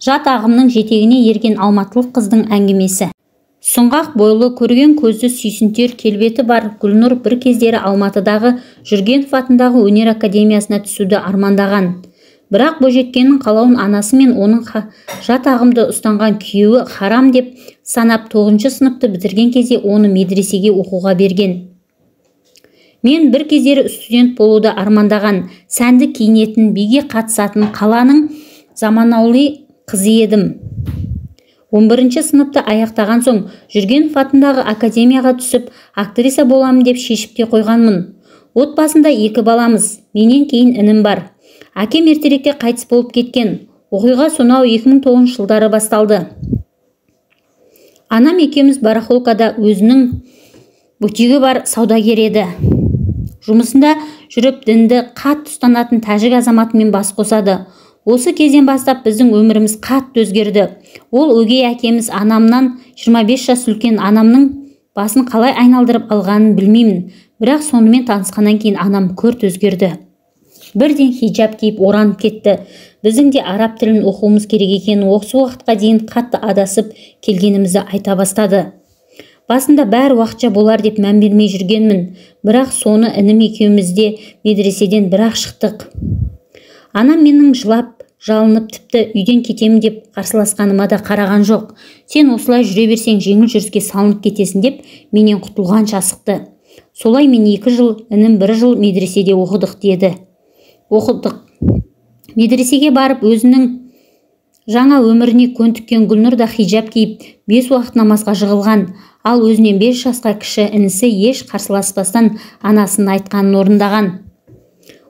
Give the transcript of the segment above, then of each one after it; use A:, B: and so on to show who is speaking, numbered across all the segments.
A: Жат ағымның жетегіне ерген алматылық қыздың әңгімесі. Сұңғақ бойлы, көрген көзді сүйсінтер келбеті бар Гүлнұр бір кездері Алматыдағы Жүргенов атындағы өнер академиясына түсуді армандаған. Бірақ бойжеткеннің қалауын анасы мен оның жат ағымды ұстанған күйеуі харам деп санап 9 сыныпты бітірген кезде оны медресеге оқуға берген. Мен бір кездері студент болуды армандаған, сәнді киінетін, биге қатысатын қаланың заманауи қызы едім. 11 сыныпты аяқтаған соң Жүргенов атындағы академияға түсіп, актриса боламын деп шешіп те қойғанмын. Отбасында 2 баламыз, менен кейін інім бар. Әкем ертеректе қайтыс болып кеткен. Оқиға сонау 2009 жылдары басталды. Анам екеуміз барахолкада, өзінің бутигі бар саудагер еді. Жұмысында жүріп дінді қатты ұстанатын тәжік азаматымен бас қосады. Осы кезден бастап біздің өміріміз қатты өзгерді. Ол өгей әкеміз анамнан 25 жас үлкен, анамның басын қалай айналдырып алғанын білмеймін. Бірақ сонымен танысқаннан кейін анам күрт өзгерді. Бірден хиджаб киіп оранып кетті. Біздің де араб тілін оқуымыз керек екенін осы уақытқа дейін қатты адасып келгенімізді айта бастады. Басында бәрі уақытша болар деп мән бермей жүргенмін. Бірақ соны інім екеумізде медреседен бірақ шықтық. Анам менің жылап, жалынып, тіпті үйден кетемін деп қарсыласқаныма да қараған жоқ. Сен осылай жүре берсең жеңіл жүріске салынып кетесің деп менен құтылғанша асықты. Солай мен 2 жыл, інім 1 жыл медреседе оқыдық деді. Оқыдық. Медресеге барып өзінің жаңа өміріне көндіккен Гүлнұр да хиджаб киіп 5 уақыт намазға жығылған, ал өзінен 5 жасқа кіші інісі еш қарсыласпастан анасының айтқанын орындаған.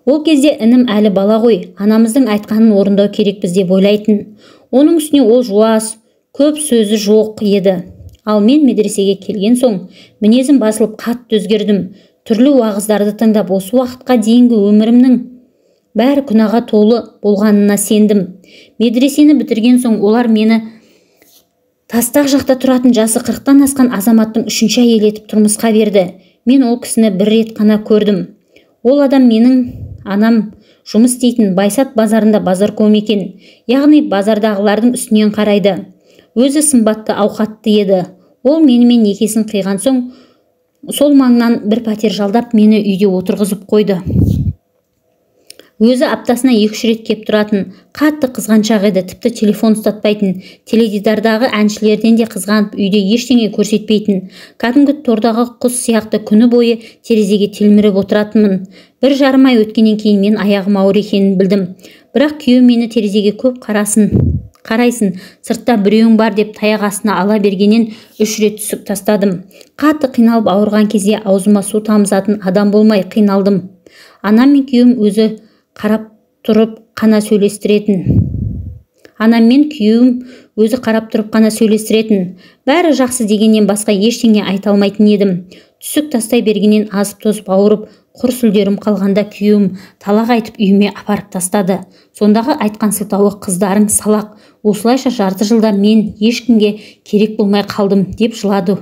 A: Ол кезде інім әлі бала ғой, анамыздың айтқанын орындау керекпіз деп ойлайтын. Оның үстіне ол жуас, көп сөзі жоқ еді. Ал мен медресеге келген соң мінезім басылып қатты өзгердім. Түрлі уағыздарды тыңдап, осы уақытқа дейінгі өмірімнің бәрі күнәға толы болғанына сендім. Медресені бітірген соң олар мені тастақ жақта тұратын жасы 40-тан асқан азаматтың 3-ші әйел етіп тұрмысқа берді. Мен ол кісіні 1 рет қана көрдім. Ол адам менің анам жұмыс істейтін Байсат базарында базарком екен. Яғни базардағылардың үстінен қарайды. Өзі сымбатты, ауқатты еді. Ол менімен некесін қиған соң сол маңнан бір пәтер жалдап мені үйде отырғызып қойды. Өзі аптасына 2-3 рет кеп тұратын, қатты қызғаншақ еді, тіпті телефон ұстатпайтын, теледидардағы әншілерден де қызғанып үйде ештеңе көрсетпейтін. Кәдімгі тордағы құс сияқты күні бойы терезеге телміріп отыратынмын. 1,5 ай өткеннен кейін мен аяғым ауыр екенін білдім. Бірақ күйеуім мені терезеге көп қарайсын, сыртта біреуің бар деп таяқ астына ала бергеннен 3 рет түсіп тастадым. Қатты қиналып ауырған кезде аузыма су тамызатын адам болмай қиналдым. Анам мен күйеуім өзі қарап тұрып қана сөйлестіретін. Анам мен күйеуім өзі қарап тұрып қана сөйлестіретін. Бәрі жақсы дегеннен басқа ештеңе айта алмайтын едім. Түсік тастай бергеннен азып тозып ауырып, құр сүлдерім қалғанда күйеуім талақ айтып үйіме апарып тастады. Сондағы айтқан сылтауы қыздарың салақ. Осылайша жарты жылда мен ешкімге керек болмай қалдым деп жылады.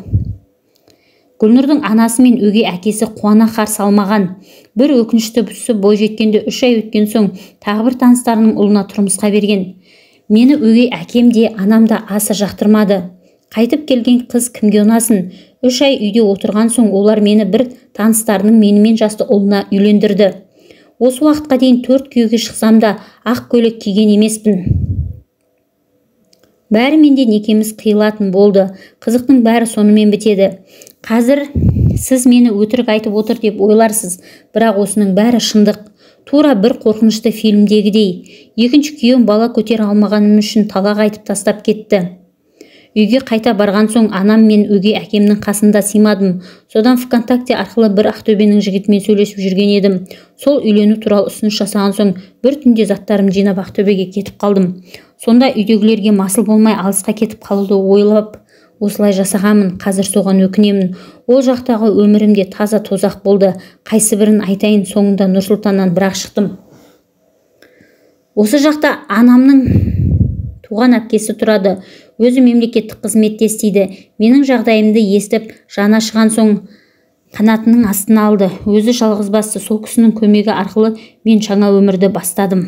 A: Гүлнұрдың анасы мен өгей әкесі қуана қарсы алмаған. Бір өкінішті бұсы бойжеткенде 3 ай өткен соң тағы бір таныстарының ұлына тұрмысқа берген. Мені өгей әкем де анам да аса жақтырмады. Қайтып келген қыз кімге ұнасын? 3 ай үйде отырған соң олар мені бір таныстарының менімен жасты ұлына үйлендірді. Осы уақытқа дейін 4 күйеуге шықсам да ақ көйлек киген емеспін. Бәрімен де некеміз қиылатын болды. Қызықтың бәрі сонымен бітеді. Қазір сіз мені өтірік айтып отыр деп ойларсыз, бірақ осының бәрі шындық. Тура бір қорқынышты фильмдегідей. 2-ші күйеуім бала көтере алмағаным үшін талақ айтып тастап кетті. Үйге қайта барған соң анам мен өгей әкемнің қасында сыймадым. Содан ВКонтакте арқылы бір Ақтөбенің жігітімен сөйлесіп жүрген едім. Сол үйлену туралы ұсыныс жасаған соң бір түнде заттарым жинап Ақтөбеге кетіп қалдым. Сонда үйдегілерге масыл болмай алысқа кетіп қалуды ойлап осылай жасағанмын. Қазір соған өкінемін. Ол жақтағы өмірімде таза тозақ болды. Қайсы бірін айтайын, соңында Нұрсұлтаннан бірақ шықтым. Осы жақта анамның туған әпкесі тұрады. Өзі мемлекеттік қызметте істейді. Менің жағдайымды естіп, жаны ашыған соң қанатының астына алды. Өзі жалғызбасты, сол кісінің көмегі арқылы мен жаңа өмірді бастадым.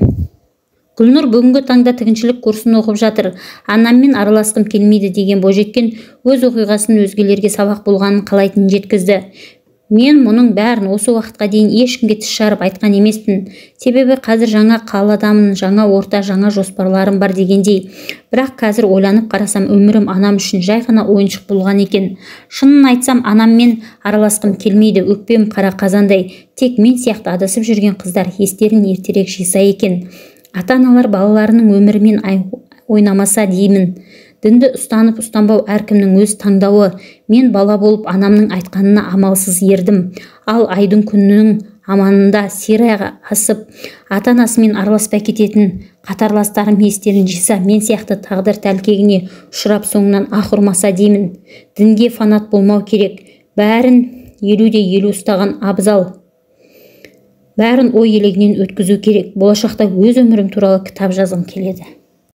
A: Гүлнұр бүгінгі таңда тігіншілік курсын оқып жатыр. Анаммен араласқым келмейді деген бойжеткен өз оқиғасын өзгелерге сабақ болғанын қалайтынын жеткізді. Мен мұның бәрін осы уақытқа дейін ешкімге тіс жарып айтқан емеспін. Себебі қазір жаңа қаладамын, жаңа орта, жаңа жоспарларым бар дегендей. Бірақ қазір ойланып қарасам, өмірім анам үшін жай ғана ойыншық болған екен. Шынын айтсам, анаммен араласқым келмейді, өкпем қара қазандай. Тек мен сияқты адасып жүрген қыздар естерін ертерек жиса екен. Ата-аналар балаларының өмірімен ойнамаса деймін. Дінді ұстанып ұстанбау әркімнің өз таңдауы. Мен бала болып анамның айтқанына амалсыз ердім. Ал айдың күннің аманында сирайға асып, ата-анасымен араласпай кететін қатарластарым естерін жиса, мен сияқты тағдыр тәлкегіне ұшырап соңынан аһ ұрмаса деймін. Дінге фанат болмау керек. Бәрін 50-50 ұстаған абзал. Бәрін ой елегінен өткізу керек. Болашақта өз өмірім туралы кітап жазғым келеді.